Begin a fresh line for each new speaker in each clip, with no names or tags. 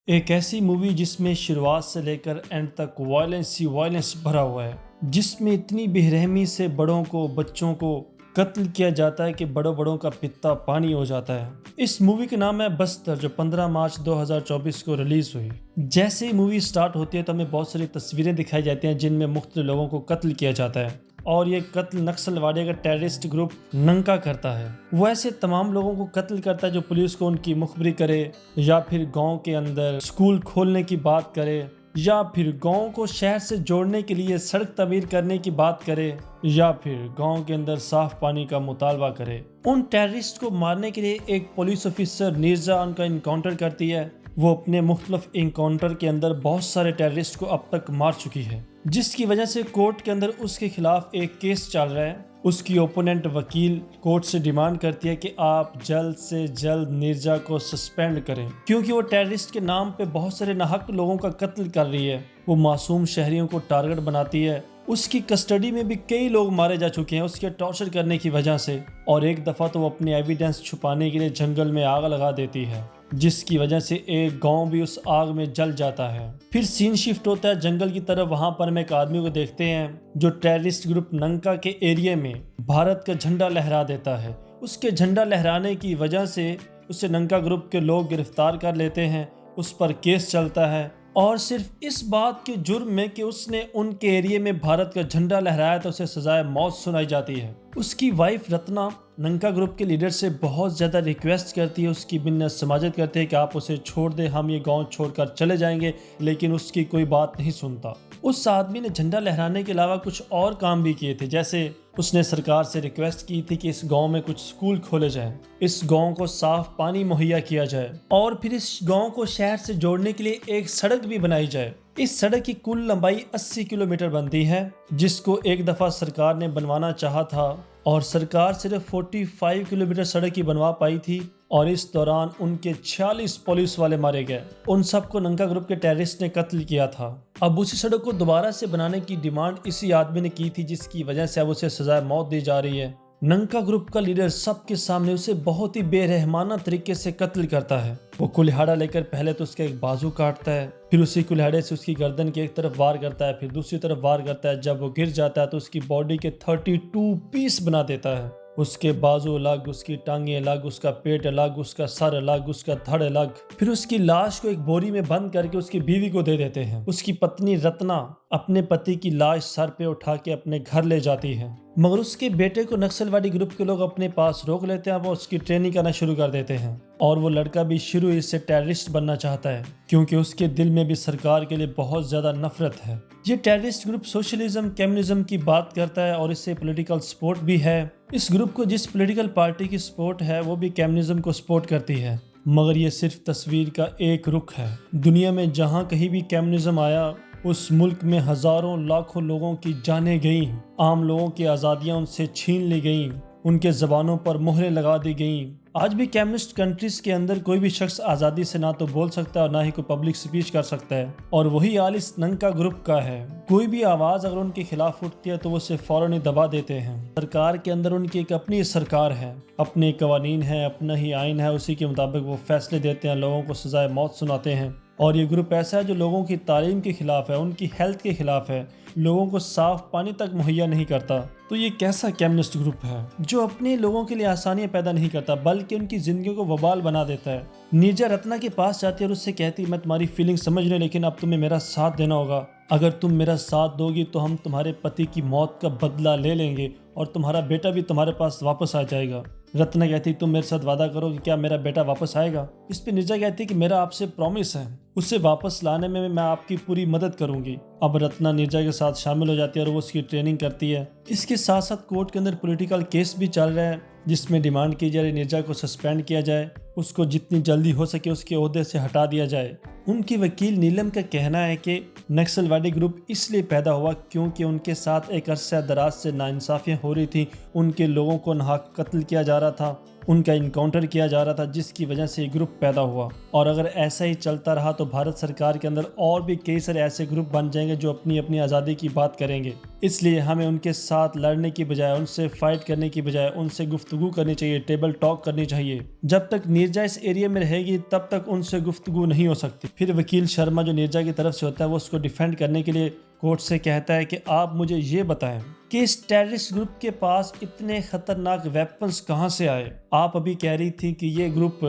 एक ऐसी मूवी जिसमें शुरुआत से लेकर एंड तक वायलेंस ही वायलेंस भरा हुआ है, जिसमें इतनी बेरहमी से बड़ों को बच्चों को कत्ल किया जाता है कि बड़ों बड़ों का पित्ता पानी हो जाता है। इस मूवी का नाम है बस्तर, जो 15 मार्च 2024 को रिलीज हुई। जैसे ही मूवी स्टार्ट होती है तो हमें बहुत सारी तस्वीरें दिखाई जाती हैं जिनमें मुख्तलिफ लोगों को कत्ल किया जाता है और ये कत्ल नक्सलवादी का टेररिस्ट ग्रुप नंका करता है। वो ऐसे तमाम लोगों को कत्ल करता है जो पुलिस को उनकी मुखबरी करे या फिर गांव के अंदर स्कूल खोलने की बात करे या फिर गांव को शहर से जोड़ने के लिए सड़क तमीर करने की बात करे या फिर गांव के अंदर साफ पानी का मुतालबा करे। उन टेररिस्ट को मारने के लिए एक पुलिस ऑफिसर नीरजा उनका इनकाउंटर करती है। वो अपने मुख्तलिफ इनकाउंटर के अंदर बहुत सारे टेररिस्ट को अब तक मार चुकी है, जिसकी वजह से कोर्ट के अंदर उसके खिलाफ एक केस चल रहा है। उसकी ओपोनेंट वकील कोर्ट से डिमांड करती है कि आप जल्द से जल्द नीरजा को सस्पेंड करें, क्योंकि वो टेररिस्ट के नाम पे बहुत सारे नाहक लोगों का कत्ल कर रही है। वो मासूम शहरियों को टारगेट बनाती है। उसकी कस्टडी में भी कई लोग मारे जा चुके हैं उसके टॉर्चर करने की वजह से, और एक दफ़ा तो वो अपने एविडेंस छुपाने के लिए जंगल में आग लगा देती है, जिसकी वजह से एक गांव भी उस आग में जल जाता है। फिर सीन शिफ्ट होता है जंगल की तरफ। वहां पर हम एक आदमी को देखते हैं जो टेररिस्ट ग्रुप नंका के एरिया में भारत का झंडा लहरा देता है। उसके झंडा लहराने की वजह से उसे नंका ग्रुप के लोग गिरफ्तार कर लेते हैं। उस पर केस चलता है और सिर्फ इस बात के जुर्म में कि उसने उनके एरिया में भारत का झंडा लहराया तो उसे सजाए मौत सुनाई जाती है। उसकी वाइफ रत्ना नंका ग्रुप के लीडर से बहुत ज़्यादा रिक्वेस्ट करती है, उसकी बिन्नत समाजत करते हैं कि आप उसे छोड़ दें, हम ये गांव छोड़कर चले जाएंगे, लेकिन उसकी कोई बात नहीं सुनता। उस आदमी ने झंडा लहराने के अलावा कुछ और काम भी किए थे, जैसे उसने सरकार से रिक्वेस्ट की थी कि इस गांव में कुछ स्कूल खोले जाएं, इस गांव को साफ पानी मुहैया किया जाए और फिर इस गांव को शहर से जोड़ने के लिए एक सड़क भी बनाई जाए। इस सड़क की कुल लंबाई 80 किलोमीटर बनती है, जिसको एक दफ़ा सरकार ने बनवाना चाहा था और सरकार सिर्फ 45 किलोमीटर सड़क ही बनवा पाई थी और इस दौरान उनके 46 पुलिस वाले मारे गए। उन सबको नंका ग्रुप के टेररिस्ट ने कत्ल किया था। अब उसी सड़क को दोबारा से बनाने की डिमांड इसी आदमी ने की थी, जिसकी वजह से अब उसे सजाए मौत दी जा रही है। नंका ग्रुप का लीडर सबके सामने उसे बहुत ही बेरहमाना तरीके से कत्ल करता है। वो कुल्हाड़ा लेकर पहले तो उसका एक बाजू काटता है, फिर उसी कुल्हाड़े से उसकी गर्दन की एक तरफ वार करता है, फिर दूसरी तरफ वार करता है। जब वो गिर जाता है तो उसकी बॉडी के 32 पीस बना देता है। उसके बाजू अलग, उसकी टांगें अलग, उसका पेट अलग, उसका सर अलग, उसका धड़ अलग। फिर उसकी लाश को एक बोरी में बंद करके उसकी बीवी को दे देते हैं। उसकी पत्नी रत्ना अपने पति की लाश सर पे उठा के अपने घर ले जाती है, मगर उसके बेटे को नक्सलवादी ग्रुप के लोग अपने पास रोक लेते हैं। वो उसकी ट्रेनिंग करना शुरू कर देते हैं और वो लड़का भी शुरू से टेररिस्ट बनना चाहता है, क्योंकि उसके दिल में भी सरकार के लिए बहुत ज्यादा नफरत है। ये टेररिस्ट ग्रुप सोशलिज्म कम्युनिज्म की बात करता है और इससे पॉलिटिकल सपोर्ट भी है। इस ग्रुप को जिस पॉलिटिकल पार्टी की सपोर्ट है वो भी कम्युनिज्म को सपोर्ट करती है, मगर ये सिर्फ तस्वीर का एक रुख है। दुनिया में जहाँ कहीं भी कम्युनिज्म आया उस मुल्क में हजारों लाखों लोगों की जानें गई, आम लोगों की आज़ादियाँ उनसे छीन ली गई, उनके ज़बानों पर मोहरें लगा दी गई। आज भी कम्युनिस्ट कंट्रीज के अंदर कोई भी शख्स आज़ादी से ना तो बोल सकता है और ना ही कोई पब्लिक स्पीच कर सकता है, और वही हाल इस नंका ग्रुप का है। कोई भी आवाज़ अगर उनके खिलाफ उठती है तो वो उसे फौरन ही दबा देते हैं। सरकार के अंदर उनकी एक अपनी सरकार है, अपने कवानीन है, अपना ही आइन है, उसी के मुताबिक वो फैसले देते हैं, लोगों को सजाए मौत सुनाते हैं। और ये ग्रुप ऐसा है जो लोगों की तालीम के खिलाफ है, उनकी हेल्थ के खिलाफ है, लोगों को साफ पानी तक मुहैया नहीं करता। तो ये कैसा कम्युनिस्ट ग्रुप है जो अपने लोगों के लिए आसानियां पैदा नहीं करता बल्कि उनकी जिंदगी को वबाल बना देता है। नीरजा रत्ना के पास जाती है और उससे कहती है, मैं तुम्हारी फीलिंग समझ रही हूं, लेकिन अब तुम्हें मेरा साथ देना होगा। अगर तुम मेरा साथ दोगी तो हम तुम्हारे पति की मौत का बदला ले लेंगे और तुम्हारा बेटा भी तुम्हारे पास वापस आ जाएगा। रत्ना कहती, तुम मेरे साथ वादा करो कि क्या मेरा बेटा वापस आएगा। इस पे नीरजा कहती कि मेरा आपसे प्रॉमिस है, उसे वापस लाने में मैं आपकी पूरी मदद करूंगी। अब रत्ना नीरजा के साथ शामिल हो जाती है और वो उसकी ट्रेनिंग करती है। इसके साथ साथ कोर्ट के अंदर पॉलिटिकल केस भी चल रहा है, जिसमें डिमांड की जा रही है नीरजा को सस्पेंड किया जाए, उसको जितनी जल्दी हो सके उसके ओहदे से हटा दिया जाए। उनकी वकील नीलम का कहना है कि नक्सलवादी ग्रुप इसलिए पैदा हुआ क्योंकि उनके साथ एक अरसा दराज से नाइंसाफियां हो रही थी, उनके लोगों को नाहक कत्ल किया जा रहा था, उनका इनकाउंटर किया जा रहा था, जिसकी वजह से ये ग्रुप पैदा हुआ। और अगर ऐसा ही चलता रहा तो भारत सरकार के अंदर और भी कई सारे ऐसे ग्रुप बन जाएंगे जो अपनी अपनी आज़ादी की बात करेंगे। इसलिए हमें उनके साथ लड़ने की बजाय, उनसे फाइट करने की बजाय उनसे गुफ्तगू करनी चाहिए, टेबल टॉक करनी चाहिए। जब तक नीरजा इस एरिया में रहेगी तब तक उनसे गुफ्तगू नहीं हो सकती। फिर वकील शर्मा जो नीरजा की तरफ से होता है वो उसको डिफेंड करने के लिए कोर्ट से कहता है कि आप मुझे ये बताएं कि इस टेररिस्ट ग्रुप के पास इतने खतरनाक वेपन्स कहां से आए। आप अभी कह रही थी कि ये ग्रुप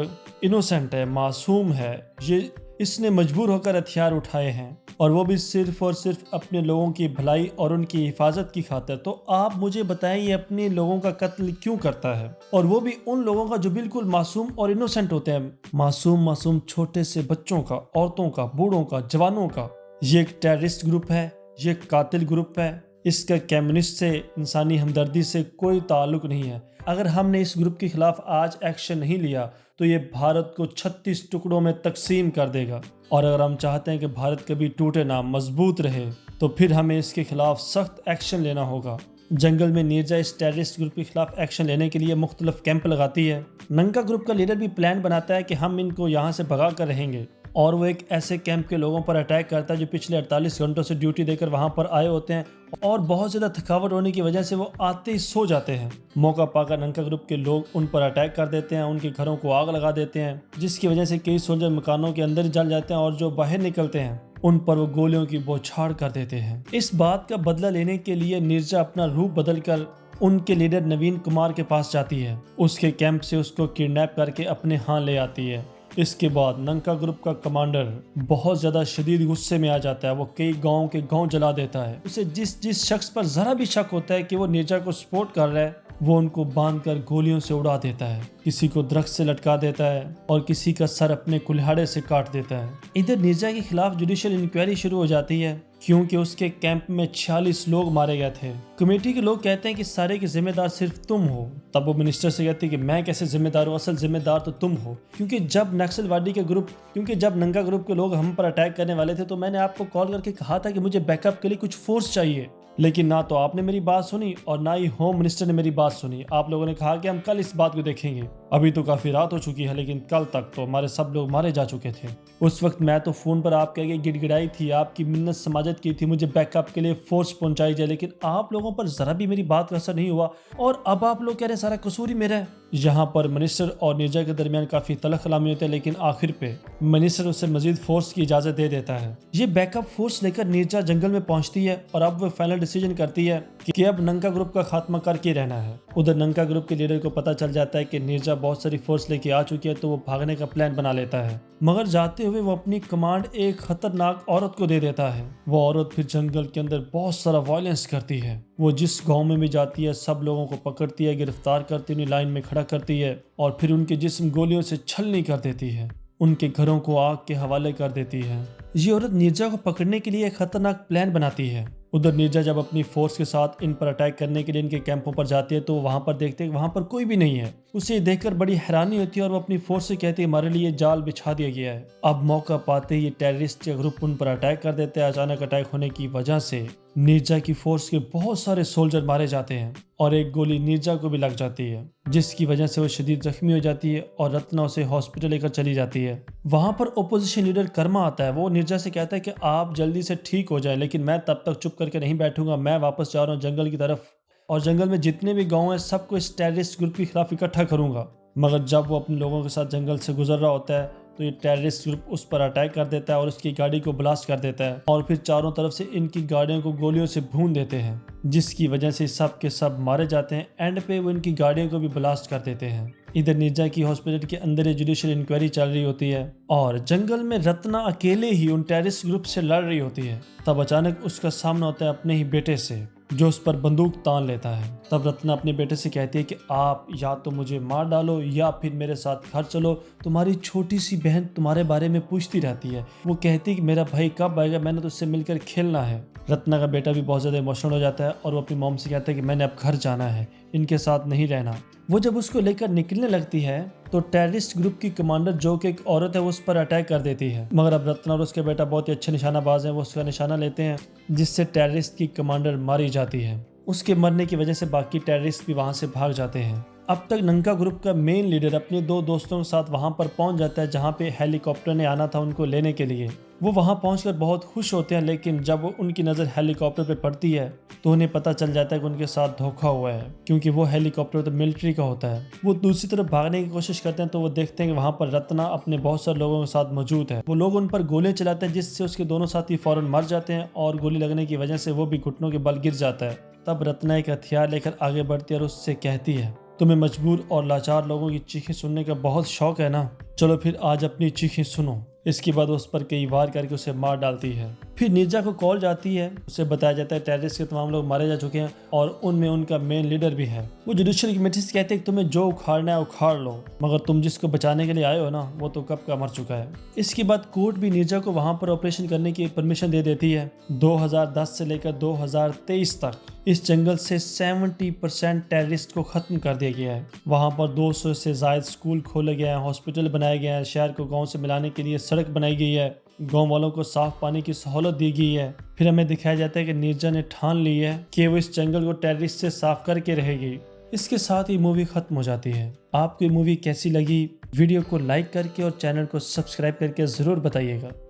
इनोसेंट है, मासूम है, ये इसने मजबूर होकर हथियार उठाए हैं और वो भी सिर्फ और सिर्फ अपने लोगों की भलाई और उनकी हिफाजत की खातिर। तो आप मुझे बताएं ये अपने लोगों का कत्ल क्यों करता है, और वो भी उन लोगों का जो बिल्कुल मासूम और इनोसेंट होते हैं, मासूम छोटे से बच्चों का, औरतों का, बूढ़ों का, जवानों का। ये एक टेररिस्ट ग्रुप है, ये एक कातिल ग्रुप है। इसका कम्युनिस्ट से, इंसानी हमदर्दी से कोई ताल्लुक नहीं है। अगर हमने इस ग्रुप के खिलाफ आज एक्शन नहीं लिया तो ये भारत को 36 टुकड़ों में तकसीम कर देगा। और अगर हम चाहते हैं कि भारत कभी टूटे ना, मजबूत रहे, तो फिर हमें इसके खिलाफ सख्त एक्शन लेना होगा। जंगल में नीरजा इस टेररिस्ट ग्रुप के खिलाफ एक्शन लेने के लिए मुख्तलिफ कैंप लगाती है। नंका ग्रुप का लीडर भी प्लान बनाता है कि हम इनको यहाँ से भगा कर रहेंगे, और वो एक ऐसे कैंप के लोगों पर अटैक करता है जो पिछले 48 घंटों से ड्यूटी देकर वहां पर आए होते हैं और बहुत ज़्यादा थकावट होने की वजह से वो आते ही सो जाते हैं। मौका पाकर नंका ग्रुप के लोग उन पर अटैक कर देते हैं, उनके घरों को आग लगा देते हैं, जिसकी वजह से कई सोल्जर मकानों के अंदर जल जाते हैं और जो बाहर निकलते हैं उन पर वो गोलियों की बौछार कर देते हैं। इस बात का बदला लेने के लिए नीरजा अपना रूप बदलकर उनके लीडर नवीन कुमार के पास जाती है। उसके कैंप से उसको किडनैप करके अपने यहाँ ले आती है। इसके बाद नंका ग्रुप का कमांडर बहुत ज्यादा शदीद गुस्से में आ जाता है। वो कई गांव के गांव जला देता है। उसे जिस शख्स पर जरा भी शक होता है कि वो नीरजा को सपोर्ट कर रहा है, वो उनको बांधकर गोलियों से उड़ा देता है, किसी को दरख्त से लटका देता है और किसी का सर अपने कुल्हाड़े से काट देता है। इधर नीरजा के खिलाफ जुडिशियल इंक्वायरी शुरू हो जाती है क्योंकि उसके कैंप में 46 लोग मारे गए थे। कमेटी के लोग कहते हैं कि सारे के जिम्मेदार सिर्फ तुम हो। तब वो मिनिस्टर से कहती है कि मैं कैसे जिम्मेदार हूँ, असल जिम्मेदार तो तुम हो। क्योंकि जब नंगा ग्रुप के लोग हम पर अटैक करने वाले थे तो मैंने आपको कॉल करके कहा था कि मुझे बैकअप के लिए कुछ फोर्स चाहिए, लेकिन ना तो आपने मेरी बात सुनी और ना ही होम मिनिस्टर ने मेरी बात सुनी। आप लोगों ने कहा कि हम कल इस बात को देखेंगे। अभी तो काफी रात हो चुकी है, लेकिन कल तक तो हमारे सब लोग मारे जा चुके थे। उस वक्त मैं तो फोन पर आपके आगे गिड़गिड़ाई थी, आपकी मिन्नत समाजत की थी मुझे बैकअप के लिए फोर्स पहुंचाई जाए, लेकिन आप लोगों पर जरा भी मेरी बात का असर नहीं हुआ और अब आप लोग कह रहे हैं सारा कसूर ही मेरा है। यहाँ पर मिनिस्टर और नीरजा के दरमियान काफी तलख कलामी होते हैं, लेकिन आखिर पे मिनिस्टर उसे मजीद फोर्स की इजाजत दे देता है। ये बैकअप फोर्स लेकर नीरजा जंगल में पहुंचती है और अब वो फाइनल डिसीजन करती है कि अब नंका ग्रुप का खात्मा करके रहना है। उधर नंका ग्रुप के लीडर को पता चल जाता है कि नीरजा बहुत सारी फोर्स लेके आ चुकी है, तो वो भागने का प्लान बना लेता है, मगर जाते हुए वो अपनी कमांड एक खतरनाक औरत को दे देता है। वो औरत फिर जंगल के अंदर बहुत सारा वायलेंस करती है। वो जिस गांव में भी जाती है सब लोगों को पकड़ती है, गिरफ्तार करती है, लाइन में खड़ा करती है और फिर उनके जिस्म गोलियों से छलनी कर देती है, उनके घरों को आग के हवाले कर देती है। ये औरत नीरजा को पकड़ने के लिए एक खतरनाक प्लान बनाती है। उधर नीरजा जब अपनी फोर्स के साथ इन पर अटैक करने के लिए इनके कैंपों पर जाती है तो वहां पर देखते हैं वहां पर कोई भी नहीं है। उसे देखकर बड़ी हैरानी होती है और वो अपनी फोर्स से कहती है हमारे लिए जाल बिछा दिया गया है। अब मौका पाते ही टेररिस्ट का ग्रुप उन पर अटैक कर देते हैं। अचानक अटैक होने की वजह से नीरजा की फोर्स के बहुत सारे सोल्जर मारे जाते हैं और एक गोली नीरजा को भी लग जाती है, जिसकी वजह से वो शदीद जख्मी हो जाती है और रत्ना उसे हॉस्पिटल लेकर चली जाती है। वहां पर ओपोजिशन लीडर कर्मा आता है। वो नीरजा से कहता है कि आप जल्दी से ठीक हो जाए, लेकिन मैं तब तक चुप करके नहीं बैठूंगा। मैं वापस जा रहा हूँ जंगल की तरफ और जंगल में जितने भी गांव हैं सबको इस टेररिस्ट ग्रुप के खिलाफ इकट्ठा करूंगा। मगर जब वो अपने लोगों के साथ जंगल से गुजर रहा होता है तो ये टेररिस्ट ग्रुप उस पर अटैक कर देता है और उसकी गाड़ी को ब्लास्ट कर देता है और फिर चारों तरफ से इनकी गाड़ियों को गोलियों से भून देते हैं, जिसकी वजह से सब के सब मारे जाते हैं। एंड पे वो इनकी गाड़ियों को भी ब्लास्ट कर देते हैं। इधर नीरजा की हॉस्पिटल के अंदर जुडिशियल इंक्वायरी चल रही होती है और जंगल में रत्ना अकेले ही उन टेररिस्ट ग्रुप से लड़ रही होती है। तब अचानक उसका सामना होता है अपने ही बेटे से, जो उस पर बंदूक तान लेता है। तब रत्ना अपने बेटे से कहती है कि आप या तो मुझे मार डालो या फिर मेरे साथ घर चलो, तुम्हारी छोटी सी बहन तुम्हारे बारे में पूछती रहती है। वो कहती है कि मेरा भाई कब आएगा, मैंने तो उससे मिलकर खेलना है। रत्ना का बेटा भी बहुत ज़्यादा इमोशनल हो जाता है और वो अपनी मॉम से कहता है कि मैंने अब घर जाना है, इनके साथ नहीं रहना। वो जब उसको लेकर निकलने लगती है तो टेररिस्ट ग्रुप की कमांडर जो कि एक औरत है वो उस पर अटैक कर देती है, मगर अब रत्ना और उसके बेटा बहुत ही अच्छे निशानाबाज हैं। वो उसका निशाना लेते हैं जिससे टेररिस्ट की कमांडर मारी जाती है। उसके मरने की वजह से बाकी टेररिस्ट भी वहां से भाग जाते हैं। अब तक नंका ग्रुप का मेन लीडर अपने 2 दोस्तों के साथ वहां पर पहुंच जाता है जहां पे हेलीकॉप्टर ने आना था उनको लेने के लिए। वो वहां पहुंचकर बहुत खुश होते हैं, लेकिन जब उनकी नज़र हेलीकॉप्टर पे पड़ती है तो उन्हें पता चल जाता है कि उनके साथ धोखा हुआ है, क्योंकि वो हेलीकॉप्टर तो मिलिट्री का होता है। वो दूसरी तरफ भागने की कोशिश करते हैं तो वो देखते हैं कि वहां पर रत्ना अपने बहुत सारे लोगों के साथ मौजूद है। वो लोग उन पर गोले चलाते हैं जिससे उसके दोनों साथी फौरन मर जाते हैं और गोली लगने की वजह से वो भी घुटनों के बल गिर जाता है। तब रत्ना एक हथियार लेकर आगे बढ़ती है और उससे कहती है, तुम्हें मजबूर और लाचार लोगों की चीखें सुनने का बहुत शौक है ना, चलो फिर आज अपनी चीखें सुनो। इसके बाद उस पर कई वार करके उसे मार डालती है। फिर नीरजा को कॉल जाती है, उसे बताया जाता है टेररिस्ट के तमाम लोग मारे जा चुके हैं और उनमें उनका मेन लीडर भी है। वो जुडिशियल कमेटी से कहते हैं कि तुम्हें जो उखाड़ना है उखाड़ लो, मगर तुम जिसको बचाने के लिए आए हो ना वो तो कब का मर चुका है। इसके बाद कोर्ट भी नीरजा को वहां पर ऑपरेशन करने की परमिशन दे देती है। 2010 से लेकर 2023 तक इस जंगल से 70% टेररिस्ट को खत्म कर दिया गया है। वहां पर 200 से ज्यादा स्कूल खोले गए हैं, हॉस्पिटल बनाए गए हैं, शहर को गांव से मिलाने के लिए सड़क बनाई गई है, गांव वालों को साफ पानी की सहूलत दी गई है। फिर हमें दिखाया जाता है कि नीरजा ने ठान ली है कि वो इस जंगल को टेररिस्ट से साफ करके रहेगी। इसके साथ ही मूवी खत्म हो जाती है। आपको ये मूवी कैसी लगी? वीडियो को लाइक करके और चैनल को सब्सक्राइब करके जरूर बताइएगा।